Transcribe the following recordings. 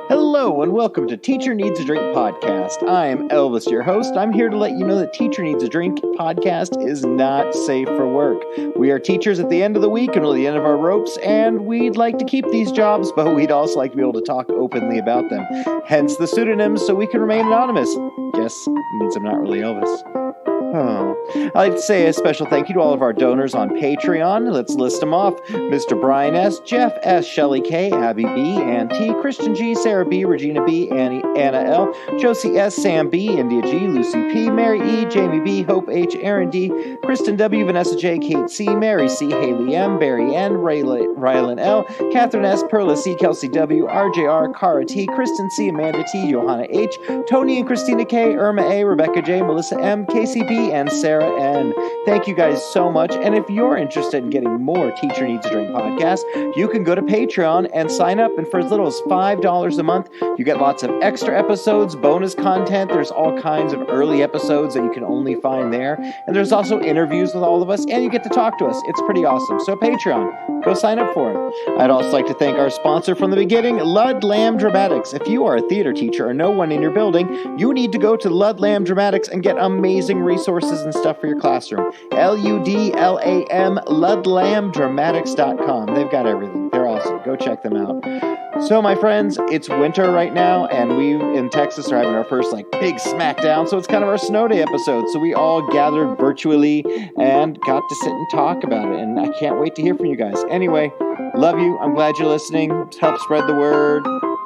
Hello and welcome to Teacher Needs a Drink podcast. I am Elvis, your host. I'm here to let you know that Teacher Needs a Drink podcast is not safe for work. We are teachers at the end of the week and at the end of our ropes, and we'd like to keep these jobs, but we'd also like to be able to talk openly about them. Hence the pseudonyms, so we can remain anonymous. Guess means I'm not really Elvis. Oh, I'd like to say a special thank you to all of our donors on Patreon. Let's list them off. Mr. Brian S., Jeff S., Shirley K., Abby B., Ann T., Christian G., Sarah B., Regina B., Anna L., Josie S., Sam B., India G., Lucy P., Mary E., Jamie B., Hope H., Aaron D., Kristen W., Vanessa J., Kate C., Mary C., Haley M., Barry N., Rylan L., Catherine S., Perla C., Kelsey W., RJR, Cara T., Kristen C., Amanda T., Johanna H., Tony and Christina K., Irma A., Rebecca J., Melissa M., Casey B., and Sarah N. Thank you guys so much. And if you're interested in getting more Teacher Needs a Drink podcasts, you can go to Patreon and sign up. And for as little as $5 a month, you get lots of extra episodes, bonus content. There's all kinds of early episodes that you can only find there. And there's also interviews with all of us, and you get to talk to us. It's pretty awesome. So Patreon, go sign up for it. I'd also like to thank our sponsor from the beginning, Ludlam Dramatics. If you are a theater teacher or know one in your building, you need to go to Ludlam Dramatics and get amazing resources and stuff for your classroom. LUDLAM, ludlamdramatics.com. They've got everything. They're awesome. Go check them out. So, my friends, it's winter right now, and we in Texas are having our first big smackdown. So it's kind of our snow day episode. So we all gathered virtually and got to sit and talk about it. And I can't wait to hear from you guys. Anyway, love you. I'm glad you're listening. Help spread the word.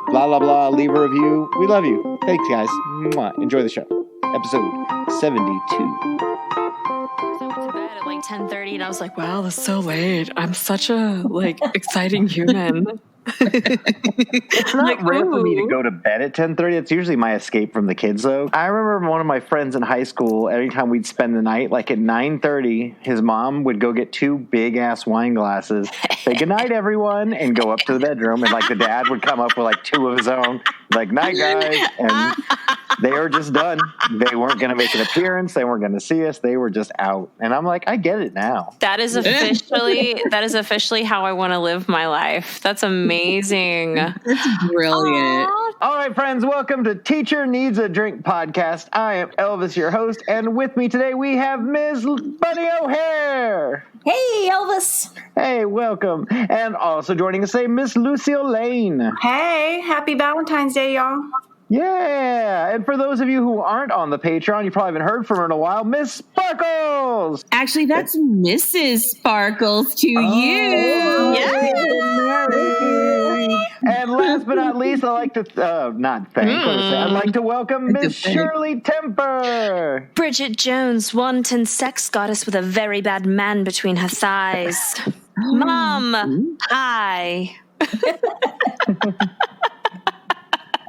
Blah, blah, blah. Leave a review. We love you. Thanks, guys. Mwah. Enjoy the show. Episode 72. I went to bed at 10:30 and I was like, wow, that's so late. I'm such a exciting human. It's not rare for me to go to bed at 10:30. It's usually my escape from the kids, though. I remember one of my friends in high school, every time we'd spend the night, at 9:30, his mom would go get 2 big-ass wine glasses, say goodnight, everyone, and go up to the bedroom. And, the dad would come up with, 2 of his own, night, guys. And they were just done. They weren't going to make an appearance. They weren't going to see us. They were just out. And I'm like, I get it now. That is officially how I want to live my life. That's amazing. That's brilliant. Aww. All right, friends, welcome to Teacher Needs a Drink podcast. I am Elvis, your host, and with me today we have Ms. Bunny O'Hare. Hey, Elvis. Hey, welcome. And also joining us today, Miss Lucille Lane. Hey, happy Valentine's Day, y'all. Yeah, and for those of you who aren't on the Patreon, you probably haven't heard from her in a while, Miss Sparkles! Actually, that's Mrs. Sparkles to you. Yeah. And last but not least, I'd like to, I'd like to welcome Miss Shirley Temper! Bridget Jones, wanton sex goddess with a very bad man between her thighs. Mom, hi.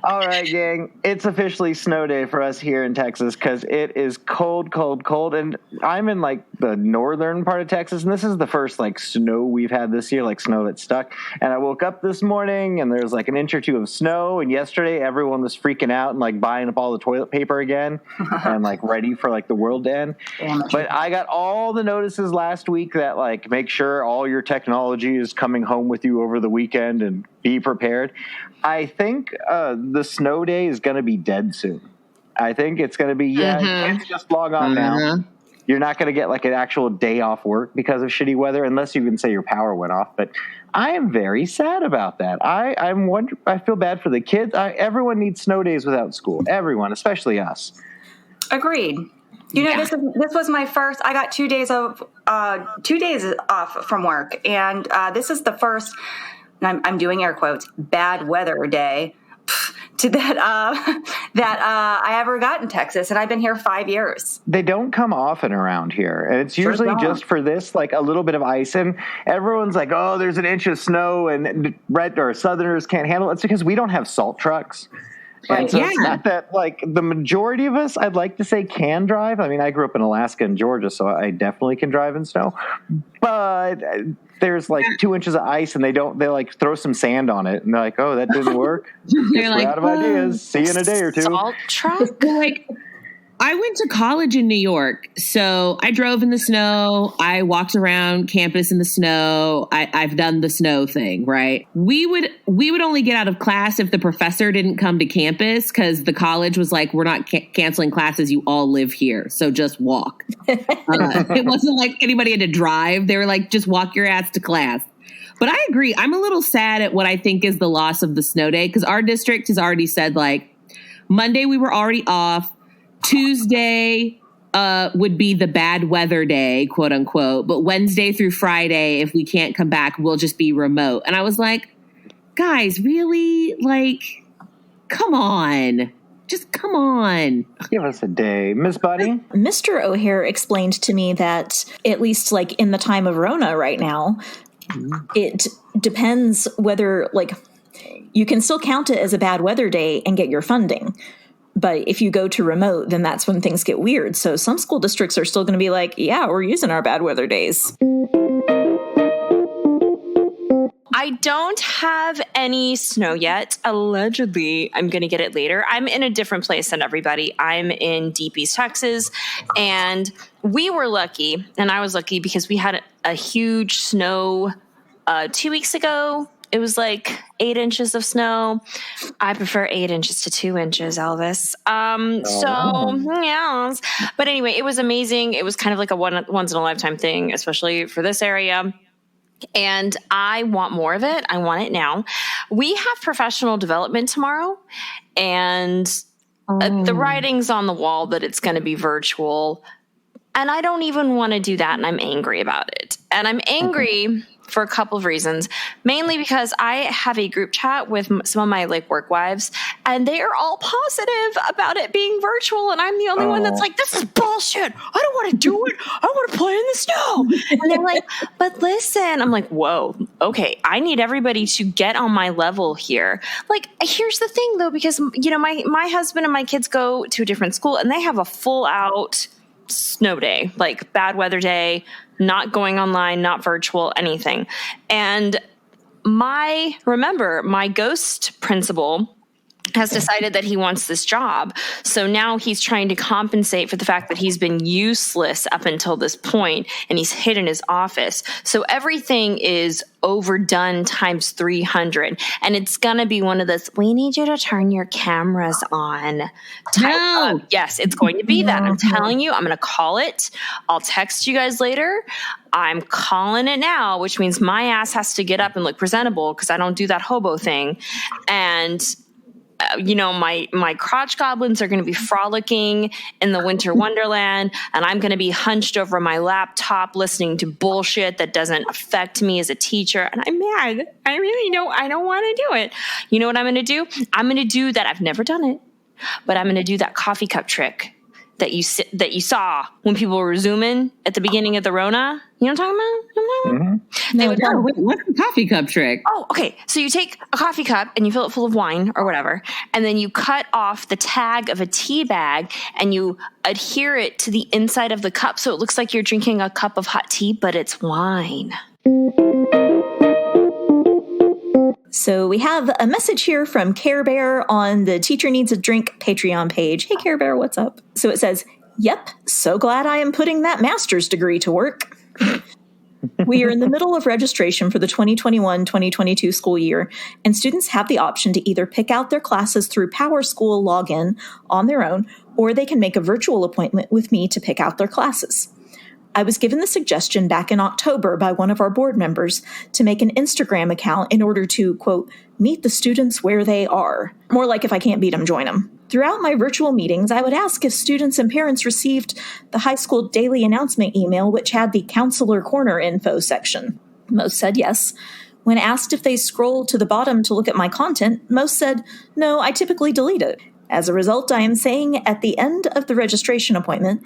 All right, gang. It's officially snow day for us here in Texas because it is cold, cold, cold. And I'm in the northern part of Texas, and this is the first snow we've had this year, snow that stuck. And I woke up this morning and there's an inch or two of snow. And yesterday everyone was freaking out and buying up all the toilet paper again and ready for the world to end. But I got all the notices last week that make sure all your technology is coming home with you over the weekend and be prepared. I think the snow day is going to be dead soon. I think it's going to be, it's just log on now. You're not going to get an actual day off work because of shitty weather, unless you can say your power went off. But I am very sad about that. I feel bad for the kids. Everyone needs snow days without school. Everyone, especially us. Agreed. This was my first. I got 2 days off from work, and this is the first. And I'm doing air quotes, bad weather day that I ever got in Texas, and I've been here 5 years. They don't come often around here, and it's usually just for this, a little bit of ice, and everyone's like, oh, there's an inch of snow, and Southerners can't handle it. It's because we don't have salt trucks. And so it's not that, the majority of us, I'd like to say, can drive. I mean, I grew up in Alaska and Georgia, so I definitely can drive in snow. But there's 2 inches of ice, and they throw some sand on it, and they're like, oh, that didn't work. We're out of ideas. See you in a day or two. Salt truck? I went to college in New York, so I drove in the snow. I walked around campus in the snow. I've done the snow thing, right? We would only get out of class if the professor didn't come to campus because the college was like, we're not canceling classes. You all live here, so just walk. It wasn't like anybody had to drive. They were like, just walk your ass to class. But I agree. I'm a little sad at what I think is the loss of the snow day because our district has already said like Monday we were already off. Tuesday would be the bad weather day, quote unquote. But Wednesday through Friday, if we can't come back, we'll just be remote. And I was like, guys, really? Like, come on. Just come on. Give us a day. Miss Buddy? Mr. O'Hare explained to me that at least like in the time of Rona right now, it depends whether like you can still count it as a bad weather day and get your funding. But if you go to remote, then that's when things get weird. So some school districts are still going to be like, yeah, we're using our bad weather days. I don't have any snow yet. Allegedly, I'm going to get it later. I'm in a different place than everybody. I'm in Deep East Texas, and we were lucky, and I was lucky because we had a huge snow 2 weeks ago. It was like 8 inches of snow. I prefer 8 inches to 2 inches, Elvis. So, yeah. But anyway, it was amazing. It was kind of like a once in a lifetime thing, especially for this area. And I want more of it. I want it now. We have professional development tomorrow, and the writing's on the wall that it's going to be virtual. And I don't even want to do that, and I'm angry about it. And I'm angry for a couple of reasons, mainly because I have a group chat with some of my like work wives, and they are all positive about it being virtual. And I'm the only one that's like, this is bullshit. I don't want to do it. I want to play in the snow. And they're like, but listen, I'm like, whoa, okay. I need everybody to get on my level here. Like, here's the thing though, because you know, my husband and my kids go to a different school and they have a full out snow day, like bad weather day, not going online, not virtual, anything. And my ghost principal has decided that he wants this job. So now he's trying to compensate for the fact that he's been useless up until this point, and he's hidden his office. So everything is overdone times 300. And it's going to be one of those, we need you to turn your cameras on. No. Yes, it's going to be that. I'm telling you, I'm going to call it. I'll text you guys later. I'm calling it now, which means my ass has to get up and look presentable because I don't do that hobo thing. And you know, my crotch goblins are going to be frolicking in the winter wonderland, and I'm going to be hunched over my laptop listening to bullshit that doesn't affect me as a teacher. And I'm mad. I don't want to do it. You know what I'm going to do? I'm going to do that. I've never done it, but I'm going to do that coffee cup trick that you saw when people were Zooming at the beginning of the Rona. You know what I'm talking about? Mm-hmm. What's the coffee cup trick? Oh, okay. So you take a coffee cup and you fill it full of wine or whatever, and then you cut off the tag of a tea bag and you adhere it to the inside of the cup so it looks like you're drinking a cup of hot tea, but it's wine. So we have a message here from Care Bear on the Teacher Needs a Drink Patreon page. Hey, Care Bear, what's up? So it says, yep, so glad I am putting that master's degree to work. We are in the middle of registration for the 2021-2022 school year, and students have the option to either pick out their classes through PowerSchool login on their own, or they can make a virtual appointment with me to pick out their classes. I was given the suggestion back in October by one of our board members to make an Instagram account in order to, quote, meet the students where they are. More like if I can't beat them, join them. Throughout my virtual meetings, I would ask if students and parents received the high school daily announcement email, which had the Counselor Corner info section. Most said yes. When asked if they scrolled to the bottom to look at my content, most said, no, I typically delete it. As a result, I am saying at the end of the registration appointment,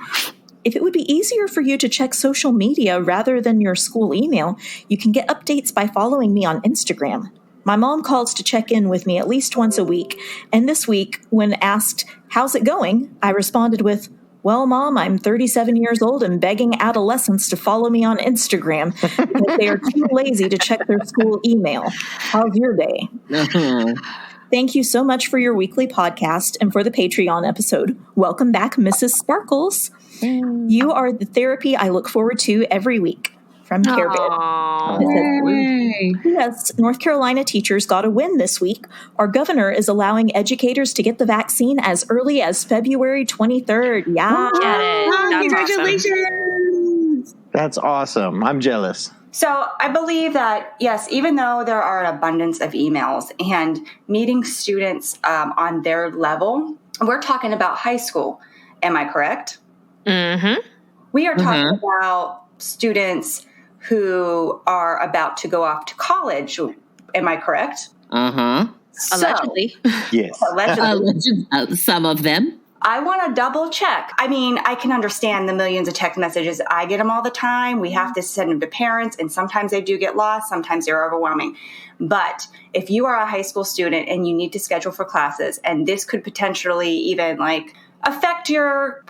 if it would be easier for you to check social media rather than your school email, you can get updates by following me on Instagram. My mom calls to check in with me at least once a week, and this week, when asked, how's it going, I responded with, well, Mom, I'm 37 years old and begging adolescents to follow me on Instagram because they are too lazy to check their school email. How's your day? Thank you so much for your weekly podcast and for the Patreon episode. Welcome back, Mrs. Sparkles. You are the therapy I look forward to every week. From Care Bear. Yes, North Carolina teachers got a win this week. Our governor is allowing educators to get the vaccine as early as February 23rd. Yeah. Get it. That's Congratulations. awesome. That's awesome. I'm jealous. So I believe that, yes, even though there are an abundance of emails and meeting students on their level, we're talking about high school. Am I correct? Mm-hmm. We are talking about students who are about to go off to college. Am I correct? Allegedly. Yes. Allegedly. Some of them. I want to double check. I mean, I can understand the millions of text messages. I get them all the time. We have to send them to parents, and sometimes they do get lost. Sometimes they're overwhelming. But if you are a high school student and you need to schedule for classes, and this could potentially even affect your,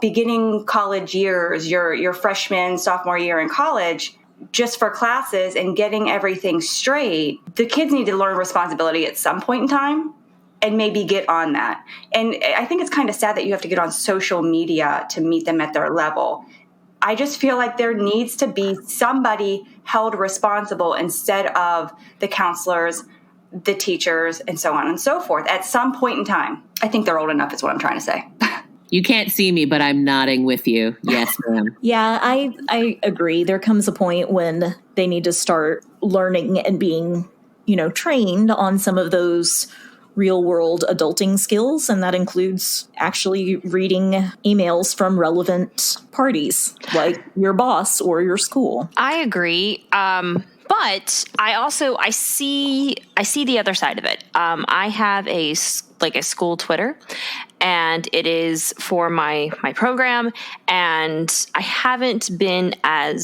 beginning college years, your freshman, sophomore year in college, just for classes and getting everything straight, the kids need to learn responsibility at some point in time. And maybe get on that. And I think it's kind of sad that you have to get on social media to meet them at their level. I just feel like there needs to be somebody held responsible instead of the counselors, the teachers, and so on and so forth at some point in time. I think they're old enough is what I'm trying to say. You can't see me, but I'm nodding with you. Yes, ma'am. Yeah, I agree. There comes a point when they need to start learning and being, trained on some of those real world adulting skills, and that includes actually reading emails from relevant parties like your boss or your school. I agree. But I see the other side of it. I have a school Twitter, and it is for my program, and I haven't been I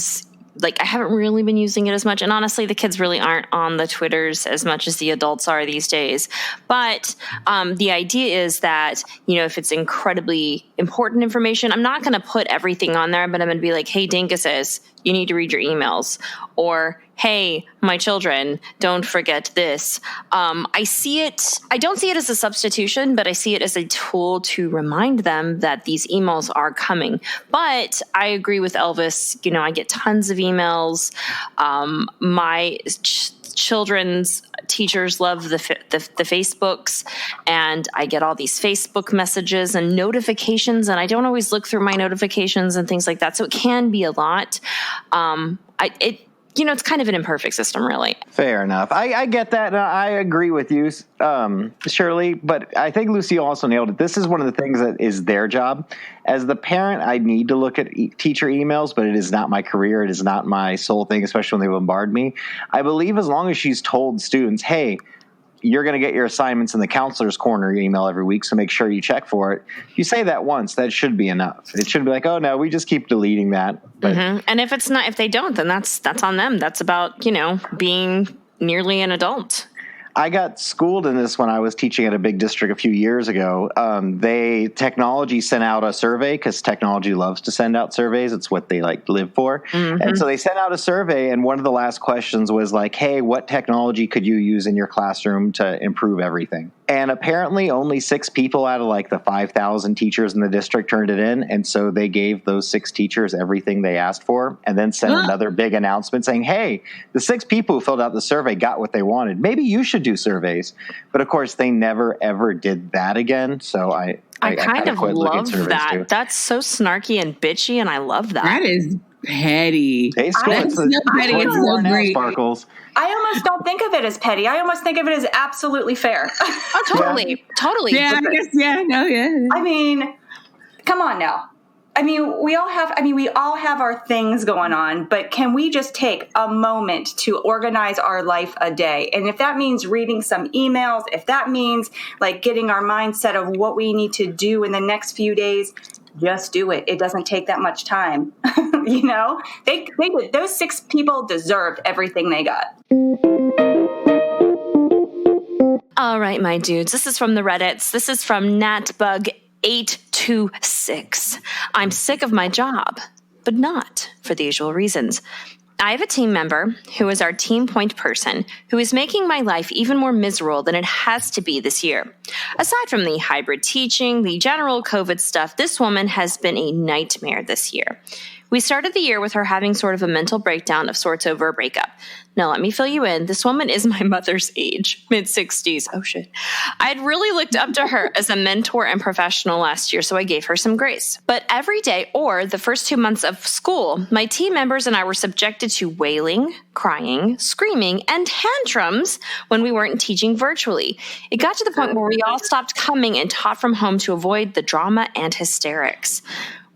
haven't really been using it as much. And honestly, the kids really aren't on the Twitters as much as the adults are these days. But the idea is that, if it's incredibly important information, I'm not going to put everything on there, but I'm going to be like, hey, dinguses, you need to read your emails. Or, hey, my children, don't forget this. I don't see it as a substitution, but I see it as a tool to remind them that these emails are coming. But I agree with Elvis. I get tons of emails. My children's teachers love the Facebooks, and I get all these Facebook messages and notifications, and I don't always look through my notifications and things like that. So it can be a lot. It's kind of an imperfect system, really. Fair enough. I get that. And I agree with you, Shirley. But I think Lucille also nailed it. This is one of the things that is their job. As the parent, I need to look at teacher emails, but it is not my career. It is not my sole thing, especially when they bombard me. I believe as long as she's told students, hey, you're going to get your assignments in the counselor's corner email every week, so make sure you check for it. If you say that once, that should be enough. It shouldn't be like, oh, no, we just keep deleting that. But And if they don't, then that's on them. That's about, being nearly an adult. I got schooled in this when I was teaching at a big district a few years ago. Technology sent out a survey because technology loves to send out surveys. It's what they live for. Mm-hmm. And so they sent out a survey, and one of the last questions was like, hey, what technology could you use in your classroom to improve everything? And apparently only 6 people out of the 5,000 teachers in the district turned it in. And so they gave those 6 teachers everything they asked for, and then sent another big announcement saying, hey, the 6 people who filled out the survey got what they wanted. Maybe you should do surveys. But of course, they never, ever did that again. So I kind of love that. Too. That's so snarky and bitchy, and I love that. That is petty. Hey, school, it's so petty. It's so great. Sparkles. I almost don't think of it as petty. I almost think of it as absolutely fair. Oh, totally. Totally. Yeah, I guess, yeah. I mean, come on now. We all have our things going on, but can we just take a moment to organize our life a day? And if that means reading some emails, if that means getting our mindset of what we need to do in the next few days, just do it. It doesn't take that much time. Those 6 people deserved everything they got. All right, my dudes. This is from the Reddits. This is from NatBug826. I'm sick of my job, but not for the usual reasons. I have a team member who is our team point person who is making my life even more miserable than it has to be this year. Aside from the hybrid teaching, the general COVID stuff, this woman has been a nightmare this year. We started the year with her having sort of a mental breakdown of sorts over a breakup. Now, let me fill you in. This woman is my mother's age, mid-60s. Oh, shit. I had really looked up to her as a mentor and professional last year, so I gave her some grace. But every day, or the first 2 months of school, my team members and I were subjected to wailing, crying, screaming, and tantrums when we weren't teaching virtually. It got to the point where we all stopped coming and taught from home to avoid the drama and hysterics.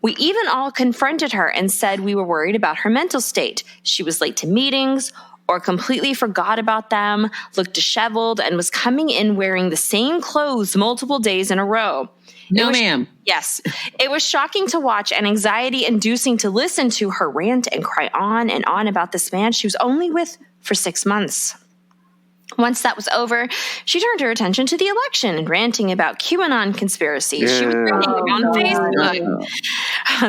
We even all confronted her and said we were worried about her mental state. She was late to meetings or completely forgot about them, looked disheveled, and was coming in wearing the same clothes multiple days in a row. No, ma'am. Yes. It was shocking to watch and anxiety-inducing to listen to her rant and cry on and on about this man she was only with for 6 months. Once that was over, she turned her attention to the election and ranting about QAnon conspiracy. She was ranting on Facebook.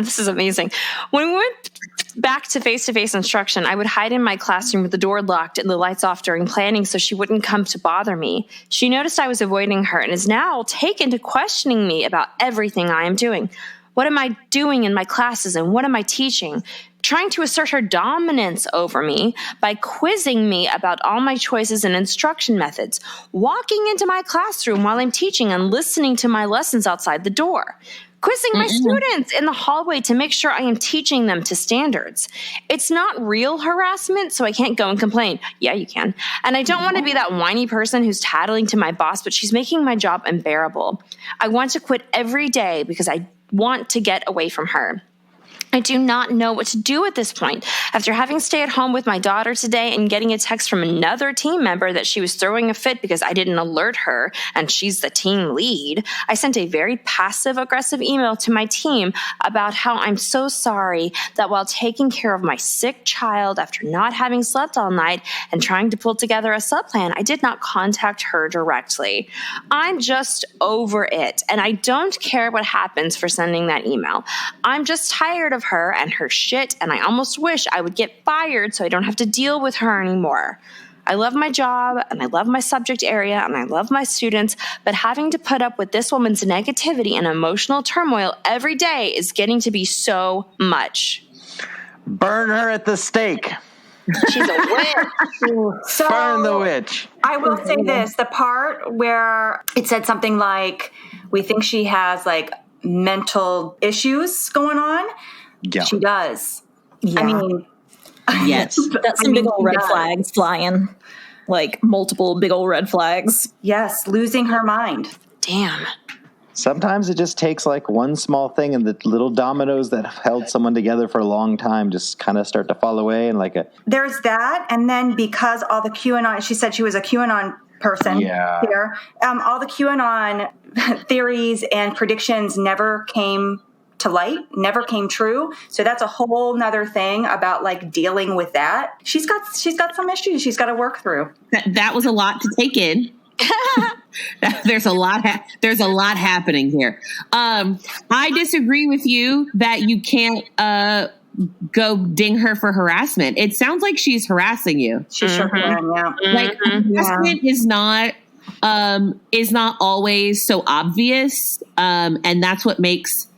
This is amazing. When we went back to face-to-face instruction, I would hide in my classroom with the door locked and the lights off during planning so she wouldn't come to bother me. She noticed I was avoiding her and is now taken to questioning me about everything I am doing. What am I doing in my classes and what am I teaching? Trying to assert her dominance over me by quizzing me about all my choices and instruction methods, walking into my classroom while I'm teaching and listening to my lessons outside the door, quizzing my students in the hallway to make sure I am teaching them to standards. It's not real harassment, so I can't go and complain. Yeah, you can. And I don't want to be that whiny person who's tattling to my boss, but she's making my job unbearable. I want to quit every day because I want to get away from her. I do not know what to do at this point. After having stayed at home with my daughter today and getting a text from another team member that she was throwing a fit because I didn't alert her and she's the team lead, I sent a very passive-aggressive email to my team about how I'm so sorry that while taking care of my sick child after not having slept all night and trying to pull together a subplan, I did not contact her directly. I'm just over it, and I don't care what happens for sending that email. I'm just tired of her and her shit, and I almost wish I would get fired so I don't have to deal with her anymore. I love my job, and I love my subject area, and I love my students, but having to put up with this woman's negativity and emotional turmoil every day is getting to be so much. Burn her at the stake. She's a witch. So, Burn the witch. I will say this, the part where it said something like, we think she has like mental issues going on. Yeah. She does. Yeah. I mean, Yes. That's some big old red flags flying. Like multiple big old red flags. yes, losing her mind. Damn. Sometimes it just takes like one small thing and the little dominoes that have held someone together for a long time just kind of start to fall away and like a... There's that. And then because all the QAnon, she said she was a QAnon person here. All the QAnon theories and predictions never came to light, never came true. So that's a whole nother thing about like dealing with that. She's got some issues she's got to work through. That was a lot to take in. There's a lot happening here. I disagree with you that you can't go ding her for harassment. It sounds like she's harassing you. She sure can, yeah. Like harassment is not always so obvious, and that's what makes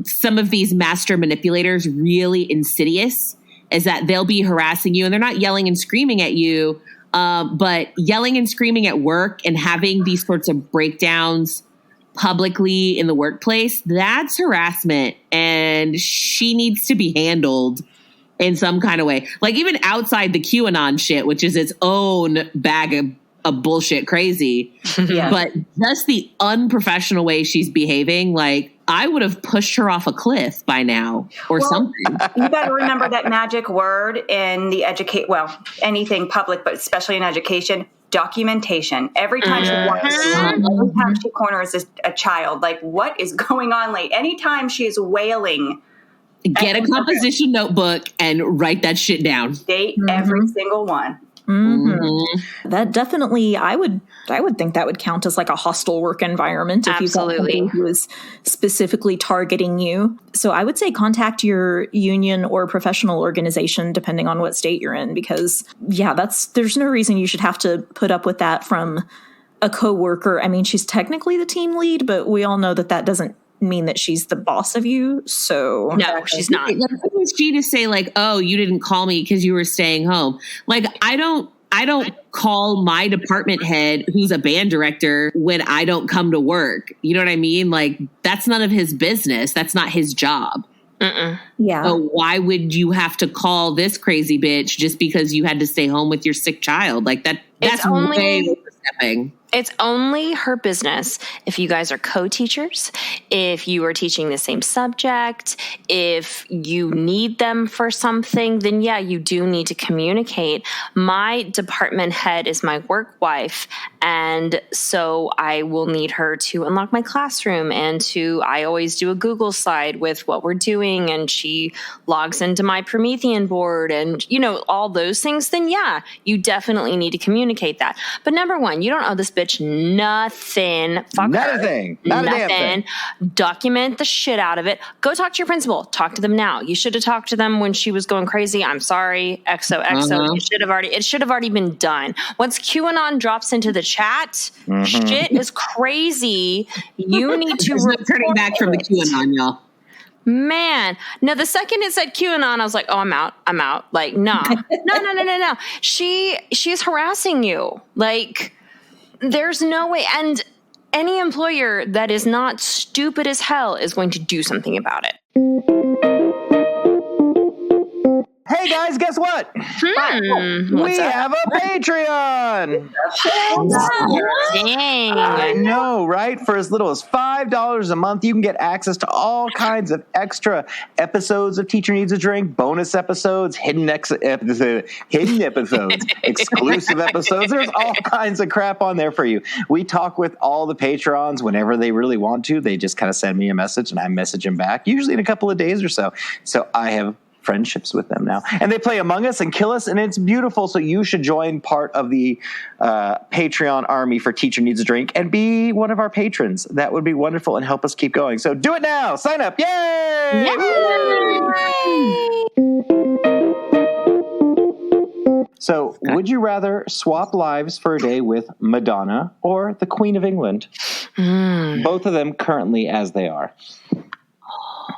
some of these master manipulators really insidious. Is that they'll be harassing you, and they're not yelling and screaming at you, but yelling and screaming at work and having these sorts of breakdowns publicly in the workplace, that's harassment, and she needs to be handled in some kind of way. Like even outside the QAnon shit, which is its own bag of bullshit crazy. Yeah. But just the unprofessional way she's behaving, like I would have pushed her off a cliff by now or something. You got to remember that magic word in the anything public, but especially in education, documentation. Every time she walks around, every time she corners a child, like what is going on? Like anytime she is wailing, get a composition notebook and write that shit down. Date every single one. That definitely, I would think that would count as like a hostile work environment if you've got somebody who is specifically targeting you. So I would say contact your union or professional organization, depending on what state you're in, because there's no reason you should have to put up with that from a coworker. I mean, she's technically the team lead, but we all know that doesn't mean that she's the boss of you. So no, she's not. Who is she to say like, oh, you didn't call me because you were staying home? Like, I don't call my department head, who's a band director, when I don't come to work. You know what I mean? Like, that's none of his business. That's not his job. Yeah. So why would you have to call this crazy bitch just because you had to stay home with your sick child? Like that's way overstepping. It's only her business if you guys are co-teachers, if you are teaching the same subject, if you need them for something, then yeah, you do need to communicate. My department head is my work wife, and so I will need her to unlock my classroom and I always do a Google slide with what we're doing, and she logs into my Promethean board and, all those things, then yeah, you definitely need to communicate that. But number one, you don't owe this bitch nothing. Fuck Not her. a thing. Not nothing. A damn thing. Document the shit out of it. Go talk to your principal. Talk to them now. You should have talked to them when she was going crazy. I'm sorry. XOXO. It should have already been done. Once QAnon drops into the chat, shit is crazy. You need to turning back from the QAnon, y'all. Man, no, the second it said QAnon, I was like, oh, I'm out. Like, no. She's harassing you. Like, there's no way. And any employer that is not stupid as hell is going to do something about it. Hey guys, guess what? We have a Patreon. Dang. I know, right? For as little as $5 a month, you can get access to all kinds of extra episodes of Teacher Needs a Drink, bonus episodes, hidden episodes, exclusive episodes. There's all kinds of crap on there for you. We talk with all the patrons whenever they really want to. They just kind of send me a message and I message them back, usually in a couple of days or so. So I have friendships with them now, and they play Among Us and Kill Us, and it's beautiful. So you should join part of the Patreon army for Teacher Needs a Drink and be one of our patrons. That would be wonderful and help us keep going. So do it now. Sign up. Yay! So would you rather swap lives for a day with Madonna or the Queen of England? Both of them currently as they are.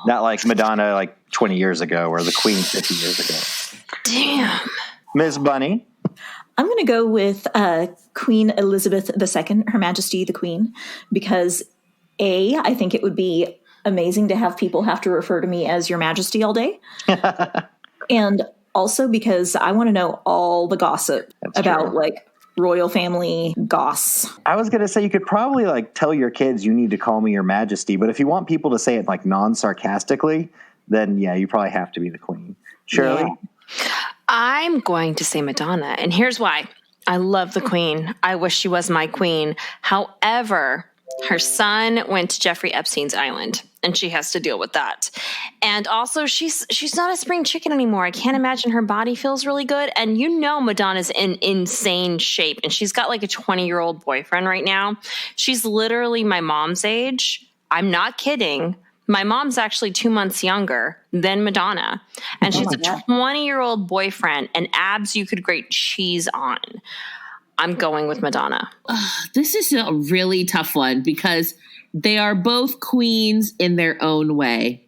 Not like Madonna like 20 years ago or the Queen 50 years ago. Damn. Ms. Bunny? I'm going to go with Queen Elizabeth II, Her Majesty the Queen, because I think it would be amazing to have people have to refer to me as Your Majesty all day. And also because I want to know all the gossip about like royal family goss. I was going to say you could probably like tell your kids you need to call me Your Majesty, but if you want people to say it like non-sarcastically, then yeah, you probably have to be the Queen. Shirley? Yeah. I'm going to say Madonna, and here's why. I love the Queen. I wish she was my queen. However, her son went to Jeffrey Epstein's island, and she has to deal with that. And also, she's not a spring chicken anymore. I can't imagine her body feels really good. And Madonna's in insane shape, and she's got like a 20-year-old boyfriend right now. She's literally my mom's age. I'm not kidding. My mom's actually 2 months younger than Madonna, and she's a 20-year-old boyfriend and abs you could grate cheese on. I'm going with Madonna. This is a really tough one because they are both queens in their own way.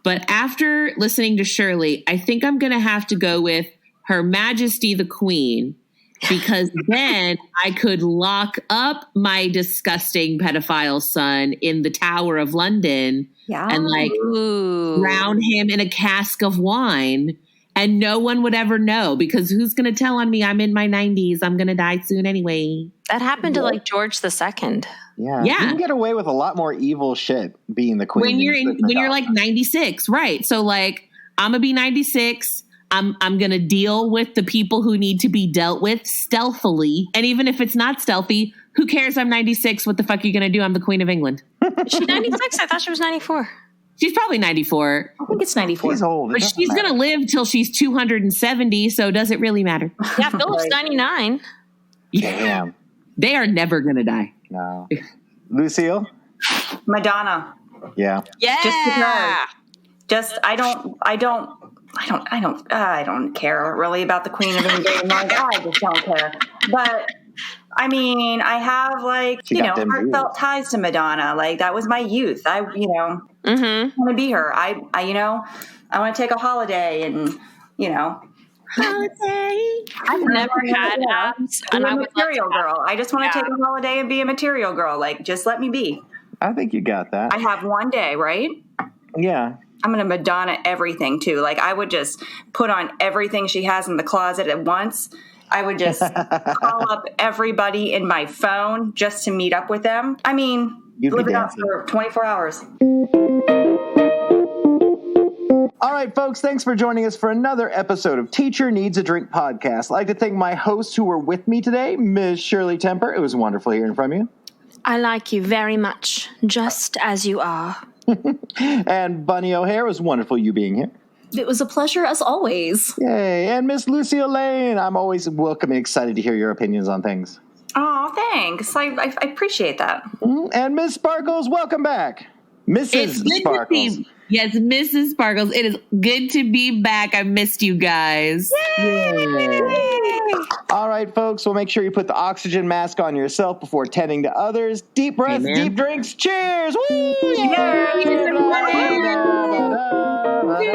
But after listening to Shirley, I think I'm going to have to go with Her Majesty the Queen, because then I could lock up my disgusting pedophile son in the Tower of London and like drown him in a cask of wine, and no one would ever know, because who's going to tell on me? I'm in my 90s. I'm going to die soon anyway. That happened to like George II. Yeah. You can get away with a lot more evil shit being the Queen. When you're like 96, right? So like I'm going to be 96. I'm going to deal with the people who need to be dealt with stealthily. And even if it's not stealthy, who cares? I'm 96. What the fuck are you going to do? I'm the Queen of England. Is she 96? I thought she was 94. She's probably 94. I think it's 94. She's old. But she's going to live till she's 270, so does it really matter? Yeah, Philip's 99. Damn. They are never going to die. No. Lucille? Madonna. Yeah. Yeah. I don't care really about the Queen of England. I just don't care. But I mean, I have heartfelt ties to Madonna. Like that was my youth. I want to be her. I want to take a holiday and Holiday. I've never had abs, and I'm I a material girl. I just want to take a holiday and be a material girl. Like, just let me be. I think you got that. I have one day, right? Yeah. I'm going to Madonna everything too. Like, I would just put on everything she has in the closet at once. I would just call up everybody in my phone just to meet up with them. I mean, live it up for 24 hours. All right, folks, thanks for joining us for another episode of Teacher Needs a Drink podcast. I'd like to thank my hosts who were with me today, Ms. Shirley Temper. It was wonderful hearing from you. I like you very much, just as you are. And Bunny O'Hare, it was wonderful you being here. It was a pleasure as always. Yay. And Miss Lucille Lane, I'm always welcome and excited to hear your opinions on things. Oh, thanks. I appreciate that. And Miss Sparkles, welcome back. Mrs. Sparkles. Yes, Mrs. Sparkles. It is good to be back. I missed you guys. Yay. All right, folks. Well, make sure you put the oxygen mask on yourself before tending to others. Deep breaths, deep drinks. Cheers. Woo!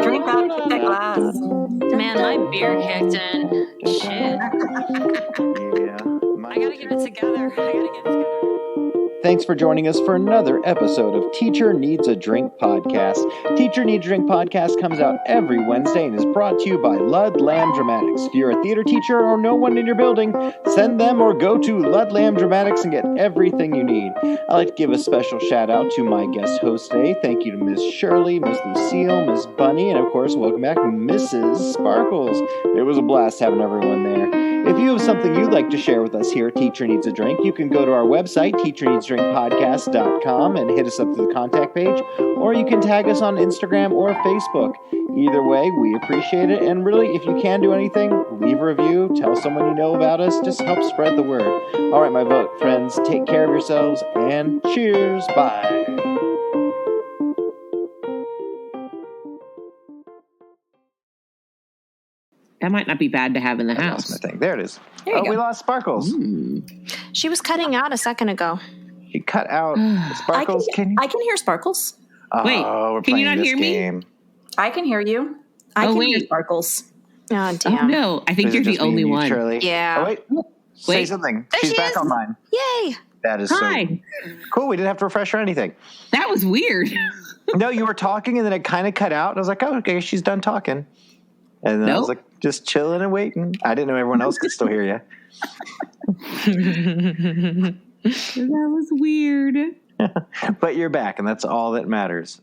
Drink up that glass. Man, my beer kicked in. Shit. Yeah. I gotta get it together. Thanks for joining us for another episode of Teacher Needs a Drink podcast. Teacher Needs a Drink podcast comes out every Wednesday and is brought to you by Lud Lamb Dramatics. If you're a theater teacher or no one in your building, send them or go to Lud Lamb Dramatics and get everything you need. I'd like to give a special shout out to my guest host today. Thank you to Miss Shirley, Miss Lucille, Miss Bunny, and of course, welcome back Mrs. Sparkles. It was a blast having everyone there. If you have something you'd like to share with us here at Teacher Needs a Drink, you can go to our website, teacherneedsdrinkpodcast.com, and hit us up to the contact page, or you can tag us on Instagram or Facebook. Either way, we appreciate it, and really, if you can do anything, leave a review, tell someone you know about us, just help spread the word. All right, my friends, take care of yourselves, and cheers. Bye. That might not be bad to have in the house. That's my thing. There it is. There you go. We lost Sparkles. She was cutting out a second ago. She cut out Sparkles. I can hear Sparkles. Wait, we're can you playing not this hear game. me? I can hear you. I can wait. hear Sparkles. Oh, Oh, damn. no, I think Is it you're the just me only and you, one. Shirley? Yeah. Oh, wait. Say Wait. something. There She's she back is. online. Yay. That is Hi. so cool. We didn't have to refresh or anything. That was weird. No, you were talking and then it kind of cut out. And I was like, oh, okay, she's done talking. And then I was like, just chilling and waiting. I didn't know everyone else could still hear you. That was weird. But you're back, and that's all that matters.